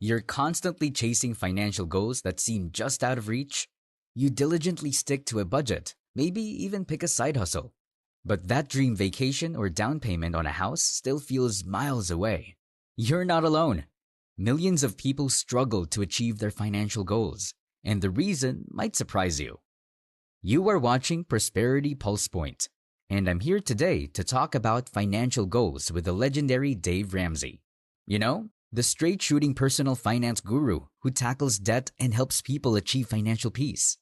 You're constantly chasing financial goals that seem just out of reach. You diligently stick to a budget, maybe even pick a side hustle. But that dream vacation or down payment on a house still feels miles away. You're not alone. Millions of people struggle to achieve their financial goals, and the reason might surprise you. You are watching Prosperity Pulse Point, and I'm here today to talk about financial goals with the legendary Dave Ramsey. You know, the straight-shooting personal finance guru who tackles debt and helps people achieve financial peace.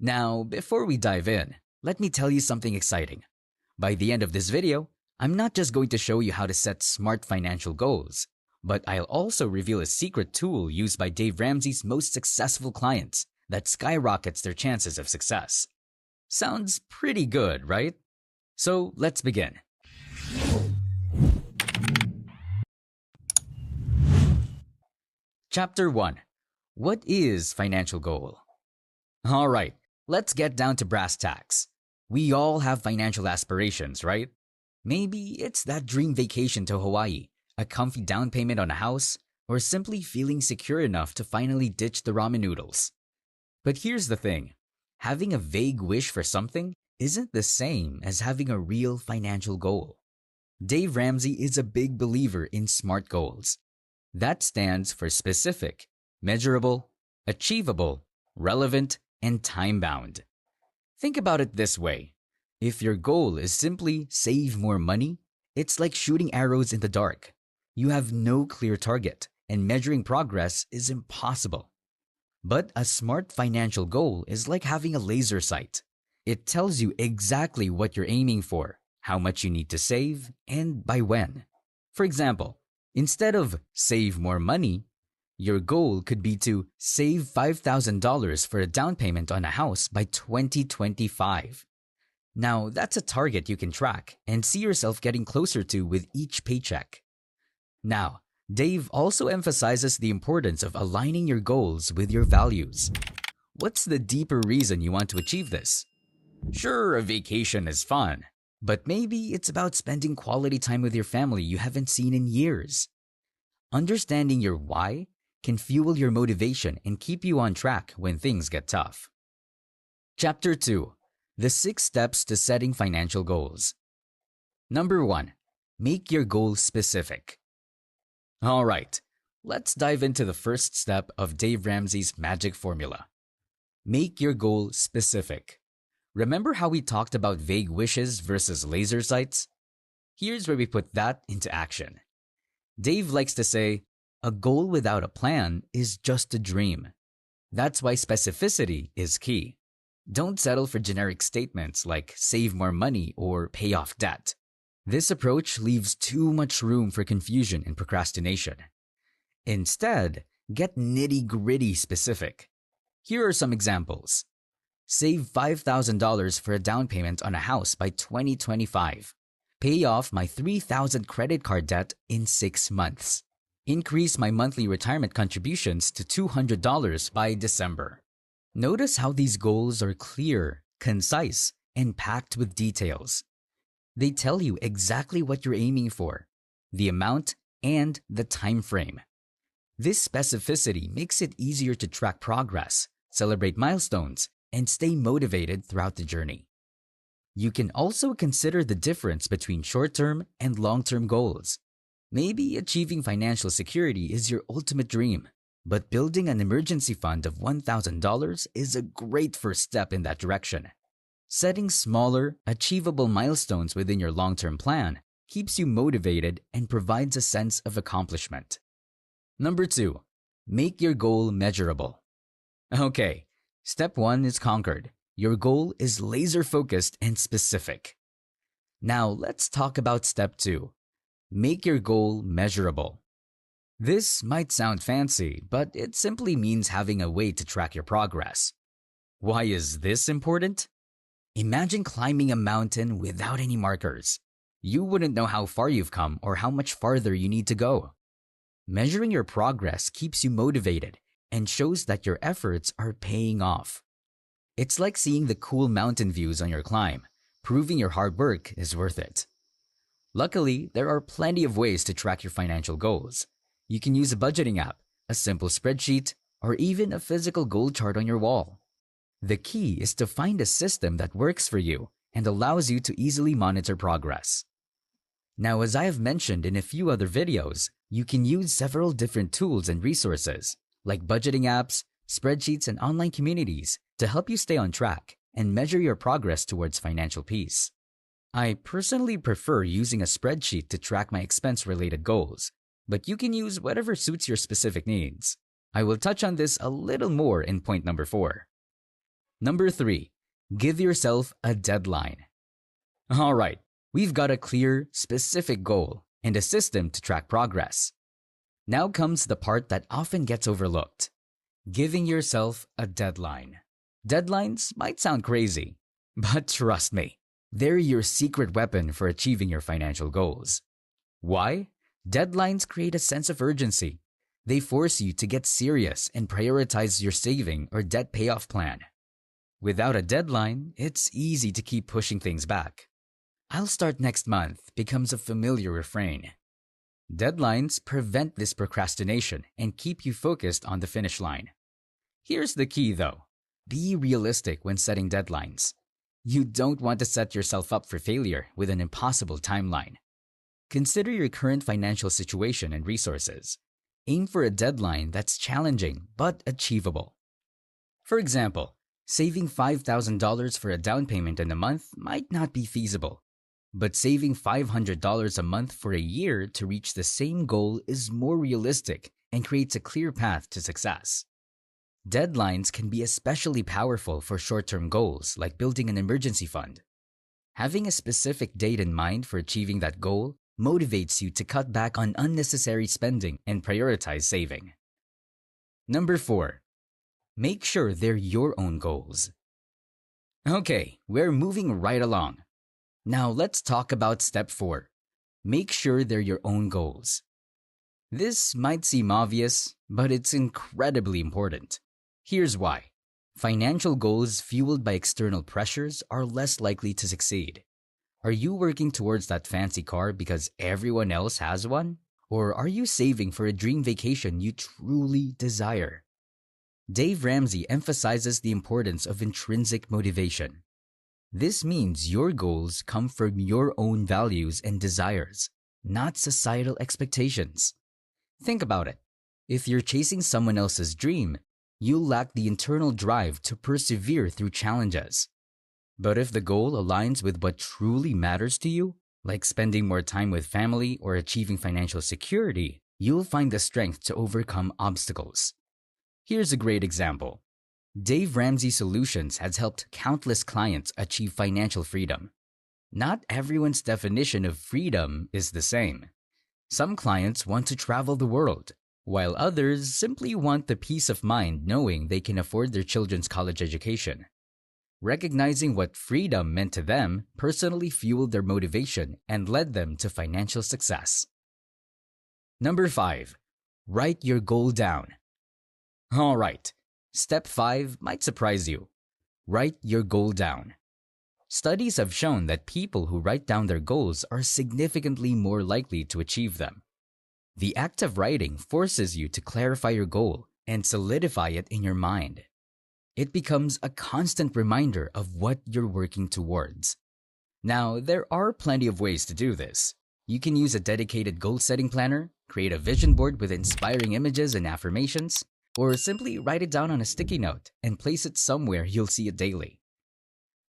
Now, before we dive in, let me tell you something exciting. By the end of this video, I'm not just going to show you how to set smart financial goals, but I'll also reveal a secret tool used by Dave Ramsey's most successful clients that skyrockets their chances of success. Sounds pretty good, right? So let's begin. Chapter 1. What is financial goal? Alright, let's get down to brass tacks. We all have financial aspirations, right? Maybe it's that dream vacation to Hawaii, a comfy down payment on a house, or simply feeling secure enough to finally ditch the ramen noodles. But here's the thing. Having a vague wish for something isn't the same as having a real financial goal. Dave Ramsey is a big believer in SMART goals. That stands for specific, measurable, achievable, relevant, and time-bound. Think about it this way. If your goal is simply save more money, it's like shooting arrows in the dark. You have no clear target, and measuring progress is impossible. But a smart financial goal is like having a laser sight. It tells you exactly what you're aiming for, how much you need to save, and by when. For example, instead of save more money, your goal could be to save $5,000 for a down payment on a house by 2025. Now, that's a target you can track and see yourself getting closer to with each paycheck. Now, Dave also emphasizes the importance of aligning your goals with your values. What's the deeper reason you want to achieve this? Sure, a vacation is fun, but maybe it's about spending quality time with your family you haven't seen in years. Understanding your why can fuel your motivation and keep you on track when things get tough. Chapter 2. The 6 steps to setting financial goals. Number 1. Make your goal specific. Alright, let's dive into the first step of Dave Ramsey's magic formula. Make your goal specific. Remember how we talked about vague wishes versus laser sights? Here's where we put that into action. Dave likes to say, a goal without a plan is just a dream. That's why specificity is key. Don't settle for generic statements like save more money or pay off debt. This approach leaves too much room for confusion and procrastination. Instead, get nitty-gritty specific. Here are some examples. Save $5,000 for a down payment on a house by 2025. Pay off my $3,000 credit card debt in 6 months. Increase my monthly retirement contributions to $200 by December. Notice how these goals are clear, concise, and packed with details. They tell you exactly what you're aiming for, the amount, and the time frame. This specificity makes it easier to track progress, celebrate milestones, and stay motivated throughout the journey. You can also consider the difference between short-term and long-term goals. Maybe achieving financial security is your ultimate dream, but building an emergency fund of $1,000 is a great first step in that direction. Setting smaller, achievable milestones within your long-term plan keeps you motivated and provides a sense of accomplishment. Number 2. Make your goal measurable. Okay, step 1 is conquered. Your goal is laser-focused and specific. Now let's talk about step 2. Make your goal measurable. This might sound fancy, but it simply means having a way to track your progress. Why is this important? Imagine climbing a mountain without any markers. You wouldn't know how far you've come or how much farther you need to go. Measuring your progress keeps you motivated and shows that your efforts are paying off. It's like seeing the cool mountain views on your climb, proving your hard work is worth it. Luckily, there are plenty of ways to track your financial goals. You can use a budgeting app, a simple spreadsheet, or even a physical goal chart on your wall. The key is to find a system that works for you and allows you to easily monitor progress. Now, as I have mentioned in a few other videos, you can use several different tools and resources, like budgeting apps, spreadsheets, and online communities to help you stay on track and measure your progress towards financial peace. I personally prefer using a spreadsheet to track my expense-related goals, but you can use whatever suits your specific needs. I will touch on this a little more in point number 4. Number 3, give yourself a deadline. Alright, we've got a clear, specific goal and a system to track progress. Now comes the part that often gets overlooked: giving yourself a deadline. Deadlines might sound crazy, but trust me, they're your secret weapon for achieving your financial goals. Why? Deadlines create a sense of urgency. They force you to get serious and prioritize your saving or debt payoff plan. Without a deadline, it's easy to keep pushing things back. "I'll start next month" becomes a familiar refrain. Deadlines prevent this procrastination and keep you focused on the finish line. Here's the key though: be realistic when setting deadlines. You don't want to set yourself up for failure with an impossible timeline. Consider your current financial situation and resources. Aim for a deadline that's challenging but achievable. For example, saving $5,000 for a down payment in a month might not be feasible, but saving $500 a month for a year to reach the same goal is more realistic and creates a clear path to success. Deadlines can be especially powerful for short-term goals like building an emergency fund. Having a specific date in mind for achieving that goal motivates you to cut back on unnecessary spending and prioritize saving. Number 4, make sure they're your own goals. Okay, we're moving right along. Now let's talk about step 4. Make sure they're your own goals. This might seem obvious, but it's incredibly important. Here's why. Financial goals fueled by external pressures are less likely to succeed. Are you working towards that fancy car because everyone else has one? Or are you saving for a dream vacation you truly desire? Dave Ramsey emphasizes the importance of intrinsic motivation. This means your goals come from your own values and desires, not societal expectations. Think about it. If you're chasing someone else's dream, you'll lack the internal drive to persevere through challenges. But if the goal aligns with what truly matters to you, like spending more time with family or achieving financial security, you'll find the strength to overcome obstacles. Here's a great example. Dave Ramsey Solutions has helped countless clients achieve financial freedom. Not everyone's definition of freedom is the same. Some clients want to travel the world, while others simply want the peace of mind knowing they can afford their children's college education. Recognizing what freedom meant to them personally fueled their motivation and led them to financial success. Number 5, write your goal down. Alright, step 5 might surprise you. Write your goal down. Studies have shown that people who write down their goals are significantly more likely to achieve them. The act of writing forces you to clarify your goal and solidify it in your mind. It becomes a constant reminder of what you're working towards. Now, there are plenty of ways to do this. You can use a dedicated goal-setting planner, create a vision board with inspiring images and affirmations, or simply write it down on a sticky note and place it somewhere you'll see it daily.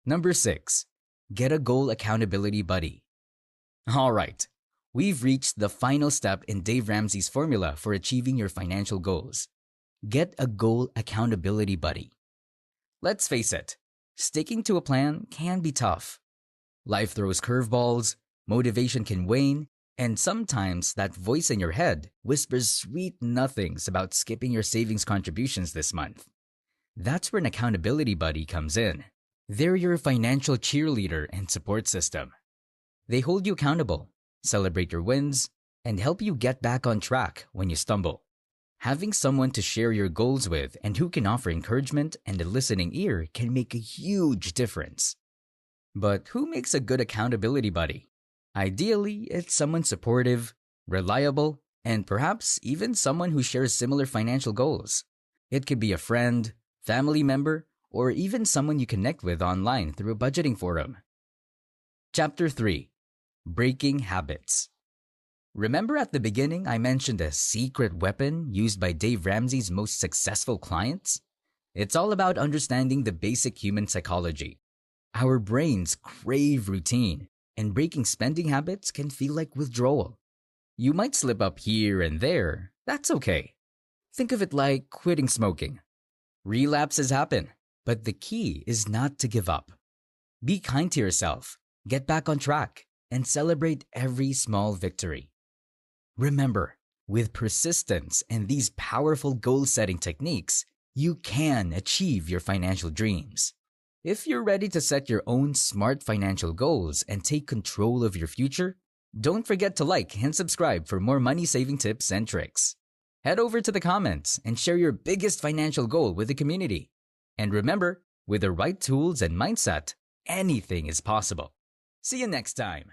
Number 6, get a goal accountability buddy. Alright, we've reached the final step in Dave Ramsey's formula for achieving your financial goals. Get a goal accountability buddy. Let's face it, sticking to a plan can be tough. Life throws curveballs, motivation can wane, and sometimes that voice in your head whispers sweet nothings about skipping your savings contributions this month. That's where an accountability buddy comes in. They're your financial cheerleader and support system. They hold you accountable, celebrate your wins, and help you get back on track when you stumble. Having someone to share your goals with and who can offer encouragement and a listening ear can make a huge difference. But who makes a good accountability buddy? Ideally, it's someone supportive, reliable, and perhaps even someone who shares similar financial goals. It could be a friend, family member, or even someone you connect with online through a budgeting forum. Chapter 3: Breaking Habits. Remember at the beginning I mentioned a secret weapon used by Dave Ramsey's most successful clients? It's all about understanding the basic human psychology. Our brains crave routine, and breaking spending habits can feel like withdrawal. You might slip up here and there. That's okay. Think of it like quitting smoking. Relapses happen, but the key is not to give up. Be kind to yourself, get back on track, and celebrate every small victory. Remember, with persistence and these powerful goal-setting techniques, you can achieve your financial dreams. If you're ready to set your own smart financial goals and take control of your future, don't forget to like and subscribe for more money-saving tips and tricks. Head over to the comments and share your biggest financial goal with the community. And remember, with the right tools and mindset, anything is possible. See you next time.